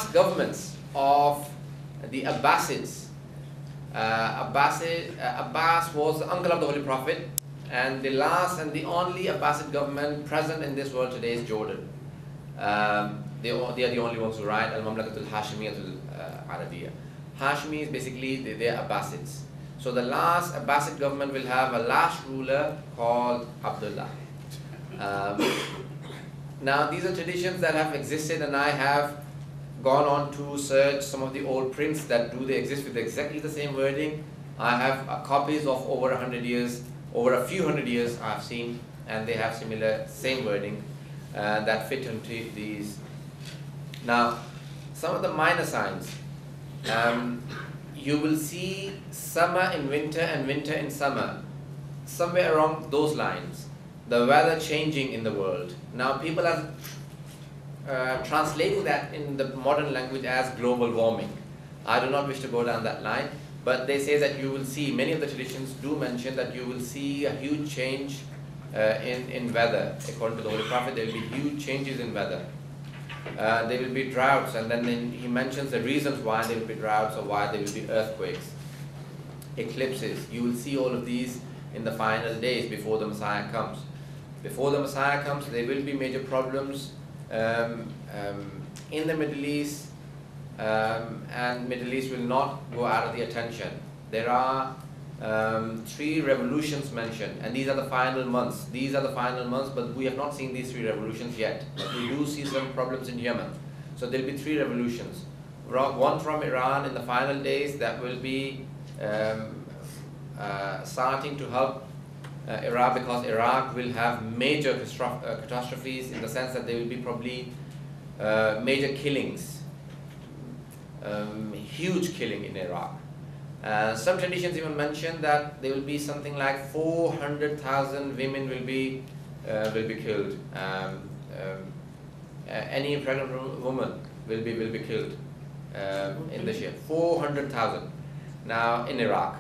last governments of the Abbasids, Abbas was the uncle of the Holy Prophet, and the last and the only Abbasid government present in this world today is Jordan. They are the only ones who write Al-Mamlakatul Hashimiyatul Arabiya. Hashimi is basically they are Abbasids. So the last Abbasid government will have a last ruler called Abdullah. Now these are traditions that have existed, and I have gone on to search some of the old prints that they exist with exactly the same wording. I have copies of over 100 years, over a few hundred years I have seen, and they have similar same wording that fit into these. Now some of the minor signs, you will see summer in winter and winter in summer, somewhere along those lines, the weather changing in the world. Now people are translating that in the modern language as global warming. I do not wish to go down that line, but they say that you will see, many of the traditions do mention that you will see a huge change in weather. According to the Holy Prophet, there will be huge changes in weather. There will be droughts, and then he mentions the reasons why there will be droughts or why there will be earthquakes, eclipses. You will see all of these in the final days before the Messiah comes. Before the Messiah comes, there will be major problems in the Middle East, and Middle East will not go out of the attention. There are 3 revolutions mentioned, and these are the final months. These are the final months, but we have not seen these 3 revolutions yet. But we do see some problems in Yemen. So there will be 3 revolutions. One from Iran in the final days that will be starting to help Iraq, because Iraq will have major catastrophes, in the sense that there will be probably major killings, huge killing in Iraq. Some traditions even mention that there will be something like 400,000 women will be killed. Any pregnant woman will be killed in this year. 400,000 now in Iraq.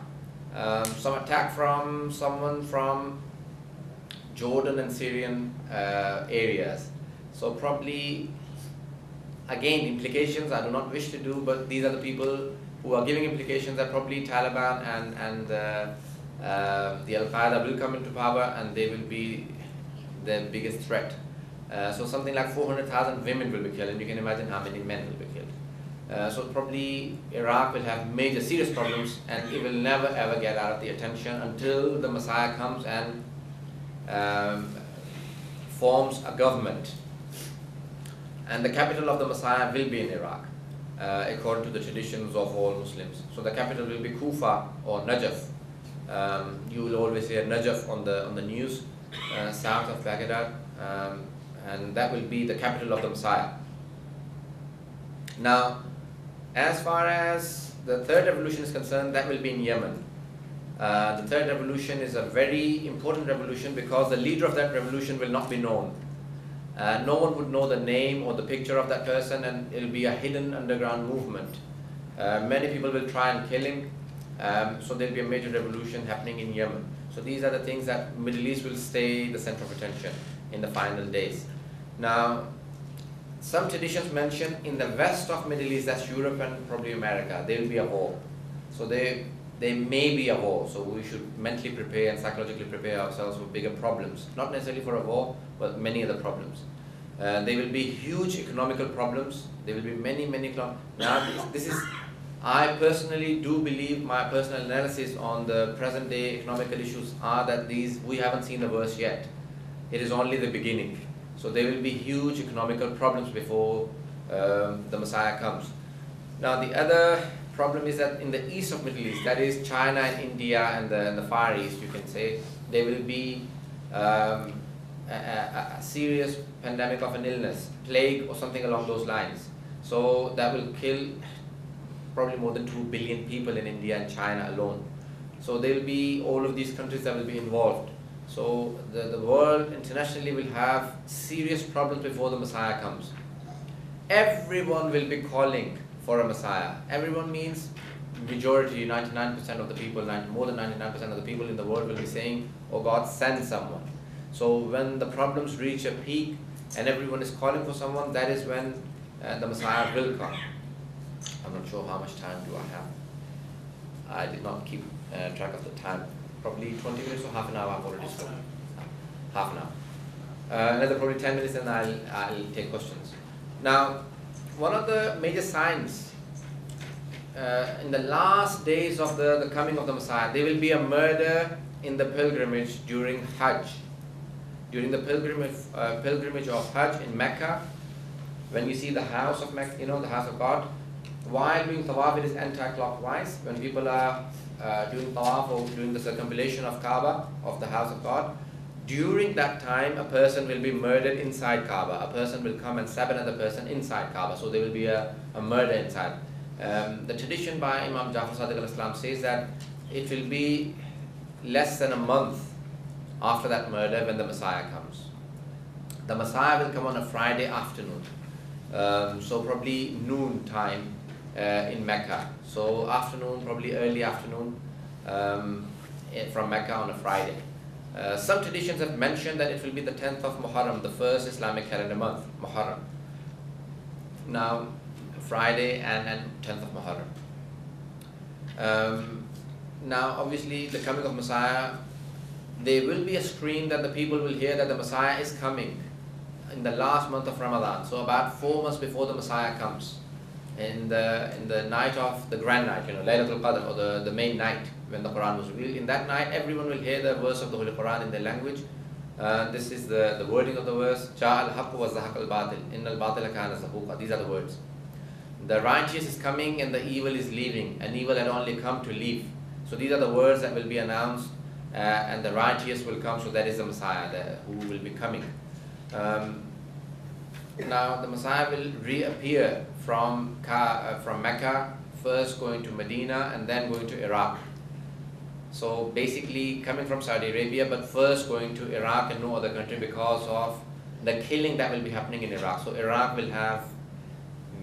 Some attack from someone from Jordan and Syrian areas. So probably, again, implications I do not wish to do, but these are the people who are giving implications that probably Taliban and the Al-Qaeda will come into power, and they will be the biggest threat. So something like 400,000 women will be killed, and you can imagine how many men will be killed. So probably Iraq will have major serious problems, and it will never ever get out of the attention until the Messiah comes and forms a government. And the capital of the Messiah will be in Iraq, according to the traditions of all Muslims. So the capital will be Kufa or Najaf. You will always hear Najaf on the news, south of Baghdad, and that will be the capital of the Messiah. Now, as far as the 3rd revolution is concerned, that will be in Yemen. The 3rd revolution is a very important revolution, because the leader of that revolution will not be known. No one would know the name or the picture of that person, and it will be a hidden underground movement. Many people will try and kill him, so there will be a major revolution happening in Yemen. So these are the things that Middle East will stay the center of attention in the final days. Now, some traditions mention in the west of Middle East, that's Europe and probably America, there will be a war. So there may be a war, so we should mentally prepare and psychologically prepare ourselves for bigger problems. Not necessarily for a war, but many other problems. There will be huge economical problems. There will be many. Now this is, I personally do believe, my personal analysis on the present day economical issues are that we haven't seen the worst yet. It is only the beginning. So there will be huge economical problems before the Messiah comes. Now the other problem is that in the east of Middle East, that is China and India and the Far East, you can say, there will be a serious pandemic of an illness, plague or something along those lines. So that will kill probably more than 2 billion people in India and China alone. So there will be all of these countries that will be involved. So the world internationally will have serious problems before the Messiah comes. Everyone will be calling for a Messiah. Everyone means majority, 99% of the people, more than 99% of the people in the world will be saying, oh God, send someone. So when the problems reach a peak and everyone is calling for someone, that is when and the Messiah will come. I'm not sure how much time do I have. I did not keep track of the time. Probably 20 minutes or half an hour I've already spoken. Half an hour. Another probably 10 minutes and I'll take questions. Now, one of the major signs in the last days of the coming of the Messiah, there will be a murder in the pilgrimage during Hajj. During the pilgrimage of Hajj in Mecca, when you see the house of Mecca, the house of God, while doing tawaf, it is anti-clockwise. When people are doing tawaf or doing the circumambulation of Kaaba, of the house of God, during that time, a person will be murdered inside Kaaba. A person will come and stab another person inside Kaaba. So there will be a murder inside. The tradition by Imam Jafar Sadiq al-Islam says that it will be less than a month after that murder when the Messiah comes. The Messiah will come on a Friday afternoon. So probably noon time in Mecca. So afternoon, probably early afternoon from Mecca on a Friday. Some traditions have mentioned that it will be the 10th of Muharram, the first Islamic calendar month, Muharram. Now, Friday and 10th of Muharram. Now, obviously, the coming of Messiah, there will be a scream that the people will hear that the Messiah is coming in the last month of Ramadan. So about 4 months before the Messiah comes, in the night of the grand night, Laylatul Qadr, or the main night when the Quran was revealed. In that night, everyone will hear the verse of the Holy Quran in their language. This is the wording of the verse. Ja'al haqq wa zahaq al-batil, innal batila kana zahuqa. These are the words. The righteous is coming and the evil is leaving, and evil had only come to leave. So these are the words that will be announced, and the righteous will come. So that is the Messiah who will be coming. Now the Messiah will reappear from Mecca, first going to Medina and then going to Iraq. So basically coming from Saudi Arabia, but first going to Iraq and no other country because of the killing that will be happening in Iraq. So Iraq will have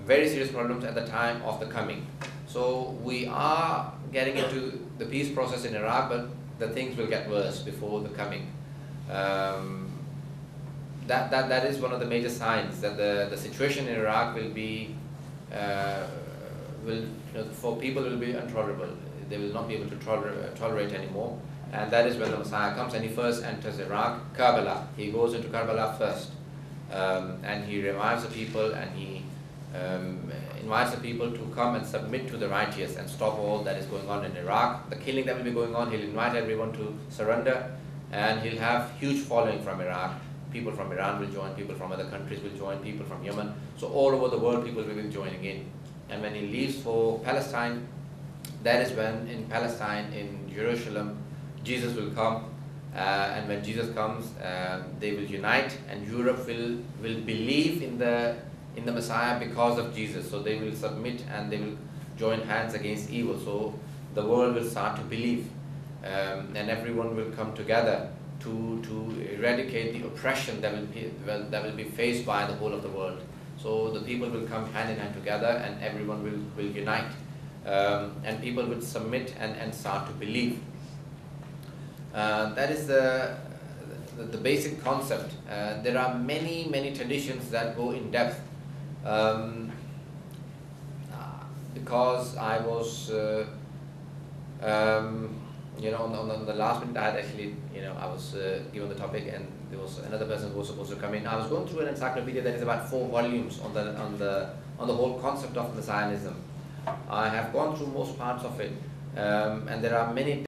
very serious problems at the time of the coming. So we are getting into the peace process in Iraq, but the things will get worse before the coming. That is one of the major signs that the situation in Iraq will be for people will be intolerable. They will not be able to tolerate anymore, and that is when the Messiah comes and he first enters Iraq, Karbala. He goes into Karbala first, and he revives the people, and he invites the people to come and submit to the righteous and stop all that is going on in Iraq. The killing that will be going on, he'll invite everyone to surrender, and he'll have huge following from Iraq. People from Iran will join, people from other countries will join, people from Yemen. So all over the world people will be joining in. And when he leaves for Palestine, that is when in Palestine, in Jerusalem, Jesus will come. And when Jesus comes, they will unite, and Europe will believe in the Messiah because of Jesus. So they will submit and they will join hands against evil. So the world will start to believe, and everyone will come together to eradicate the oppression that will be faced by the whole of the world. So the people will come hand in hand together, and everyone will unite, and people will submit and start to believe. That is the basic concept. There are many traditions that go in depth. Because I was on the last minute, I had actually, I was given the topic, and there was another person who was supposed to come in. I was going through an encyclopedia that is about 4 volumes on the whole concept of Messiahism. I have gone through most parts of it, and there are many